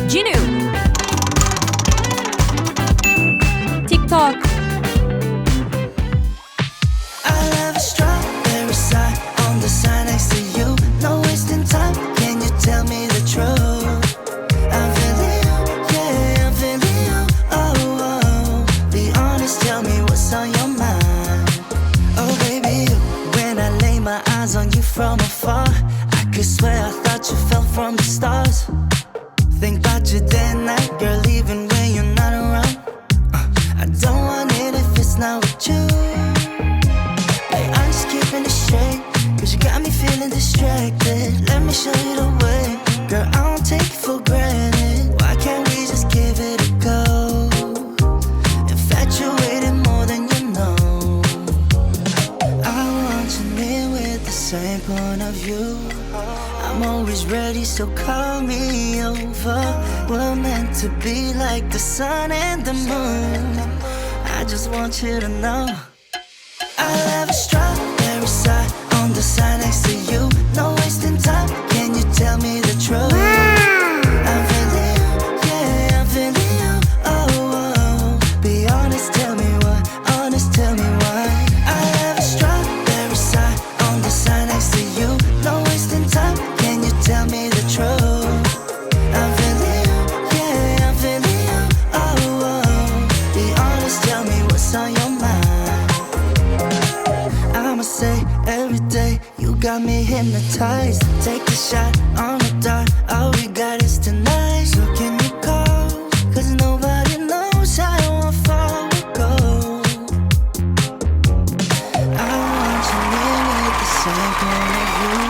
Jinu. TikTok. I love a strawberry side on the side next to you. No wasting time. Can you tell me the truth? I'm feeling you, yeah, I'm feeling you. Oh, oh. Be honest, tell me what's on your mind. Oh, baby, when I lay my eyes on you from afar, I could swear I thought you fell from the stars. Think about you day and night, girl, even when you're not around. I don't want it if it's not with you. Hey, I'm just keeping it straight, cause you got me feeling distracted. Let me show you the way, girl, I don't take it for granted. Why can't we just give it a go? Infatuated more than you know. I want you near with the same point of view. I'm always ready, so call me over. We're meant to be like the sun and the moon. I just want you to know I love a strawberry side on the side next to you. No wasting time, can you tell me the truth? I'm feeling you, yeah, I'm feeling you. Oh, oh. Be honest, tell me why. Honest, tell me why. I love a strawberry side on the side next to you. No wasting time, can you tell me the truth? I'm feeling you, yeah, I'm feeling you. Oh, oh. Be honest, tell me what's on your mind. I'ma say every day, you got me hypnotized. Take a shot on the dot, all we got is tonight. So can you call? Cause nobody knows how far we go. I want you near with the same point of view.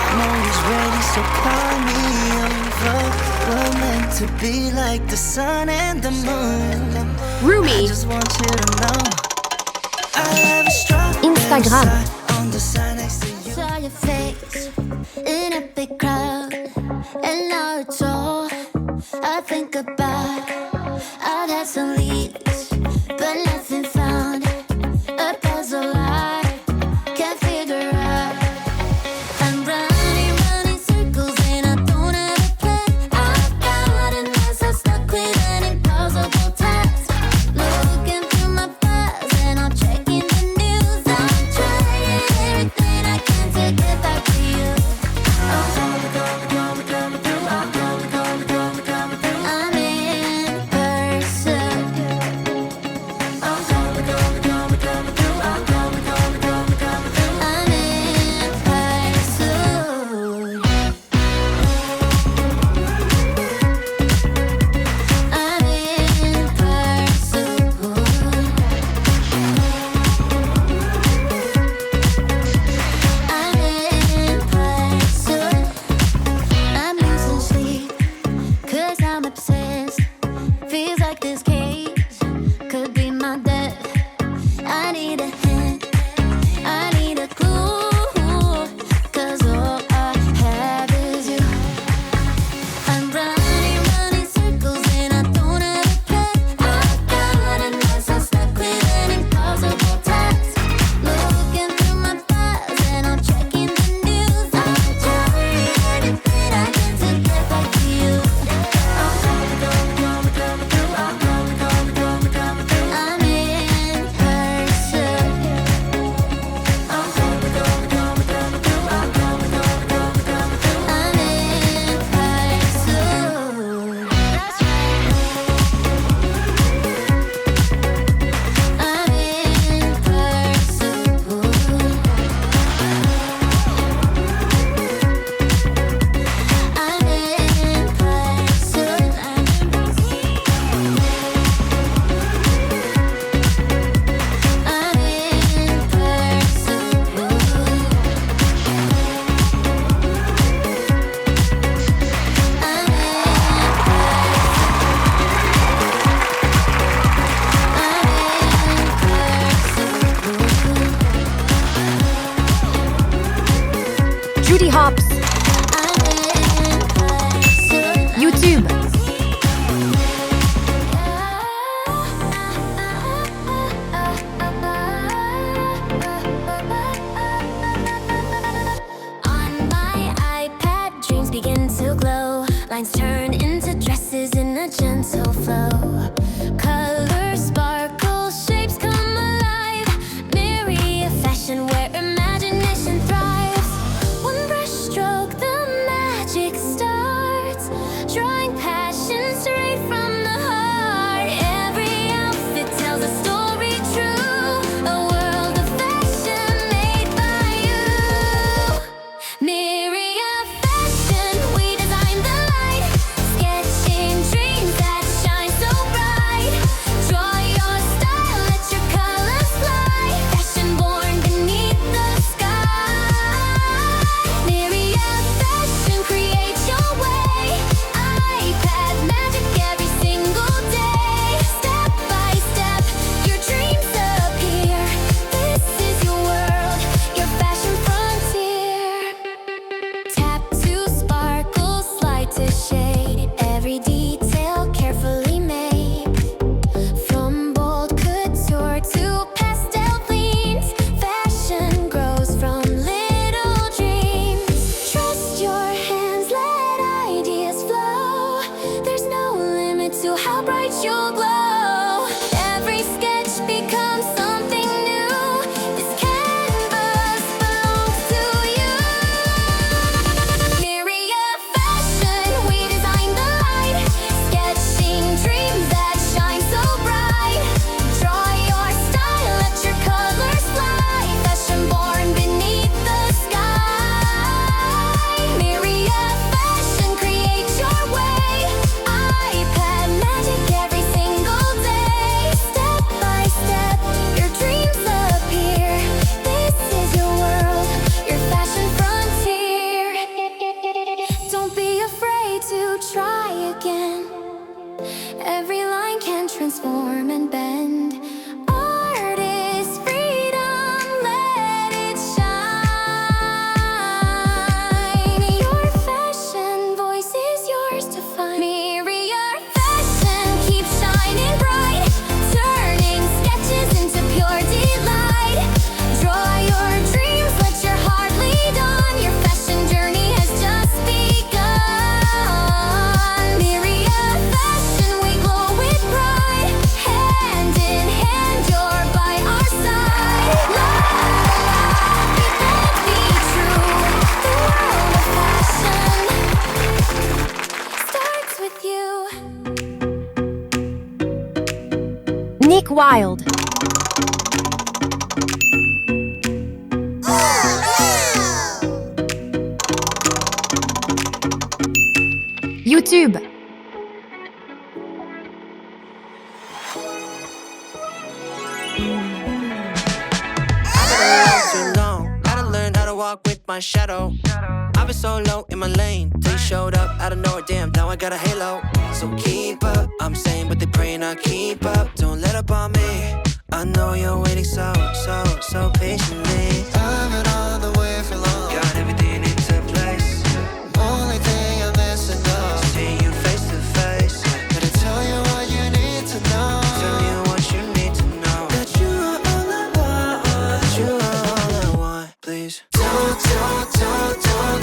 I'm always ready, so call me over. We're meant to be like the sun and the moon. Rumi. I just want you to know I have a strawberry Instagram. side on the side next to you. Saw your face in a big crowd, and now it's all I think about. I've had some leads, but nothing found. A puzzle I can't figure out. I'm running circles and I don't have a plan. I've got myself stuck with an impossible task. Looking through my files and I'm checking the news. I'm trying everything I can to get back to you. I'm in Judy Hopps. YouTube. Lines turn into dresses in a gentle flow. Colors sparkle, shapes come alive. Myria fashion where imagination thrives. One brush stroke, the magic starts. Drawing passion straight from the heart. Every outfit tells a story true. A world of fashion made by you. Myria fashion, we design the light. Sketching dreams that shine so bright. Draw your style, let your colors fly. Fashion born beneath the sky. Myria fashion, create your way. iPad magic every single day. Step by step, your dreams appear. This is your world, your fashion frontier. Tap to sparkle, slide to shade. Every detail carefully made. From bold couture to pastel themes. Fashion grows from little dreams. Trust your hands, let ideas flow. There's no limit to how bright you'll glow. Every sketch becomes something new. This canvas belongs to you. Myria fashion, we design the light. Sketching dreams that shine so bright. Draw your style, let your colors fly. Fashion born beneath the sky. Myria fashion, create your way. iPad magic every single day. Step by step, your dreams appear. This is your world, your fashion frontier. Don't be afraid to try again. Every line can transform and bend. Art is freedom, let it shine. Your fashion voice is yours to find. Myria fashion, keep shining bright. Turning sketches into pure delight. Draw your dreams, let your heart lead on. Your fashion journey has just begun. Myria fashion, we glow with pride. Hand in hand, you're by our side. Love, we both be true. The world of fashion starts with you. Nick Wilde. YouTube. Too long, gotta learn how to walk with my shadow. I've been so low in my lane till you showed up out of nowhere. Damn, now I got a halo. So keep up, I'm saying, but they praying I keep up. Don't let up on me. I know you're waiting so patiently. I've been on the way for long. Got everything into place. Only thing I'm missing now is seeing you face to face. Gotta tell you what you need to know. Tell you what you need to know. That you are all I want. That you are all I want. Please don't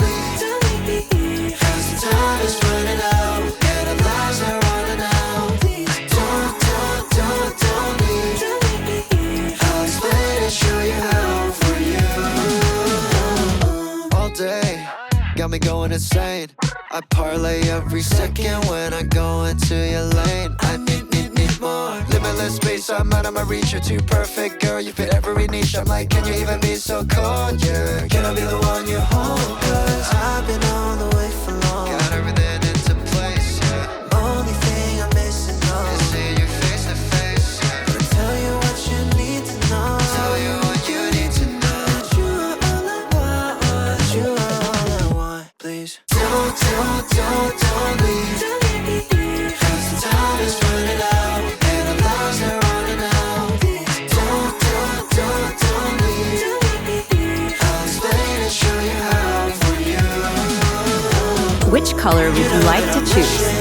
leave. Cause the time is running out. And our lives are running out. Please don't leave. I'll explain and show you how for you. All day, got me going insane. I parlay every second when I go into your lane. I need more. Limitless space, I'm out of my reach. You're too perfect, girl, you fit every niche. I'm like, can you even be so cold? Yeah, can I be the one you hold? Cause I've been on the way for long. Got everything into place, yeah. Only thing I'm missing now is seeing you face to face, yeah. Gotta tell you what you need to know. Tell you what you need to know. That you are all I want. That you are all I want. Please don't leave. Cause the time is running out. And our lives are running out. Don't leave. I'll explain and show you how for you. Which color would you like to choose?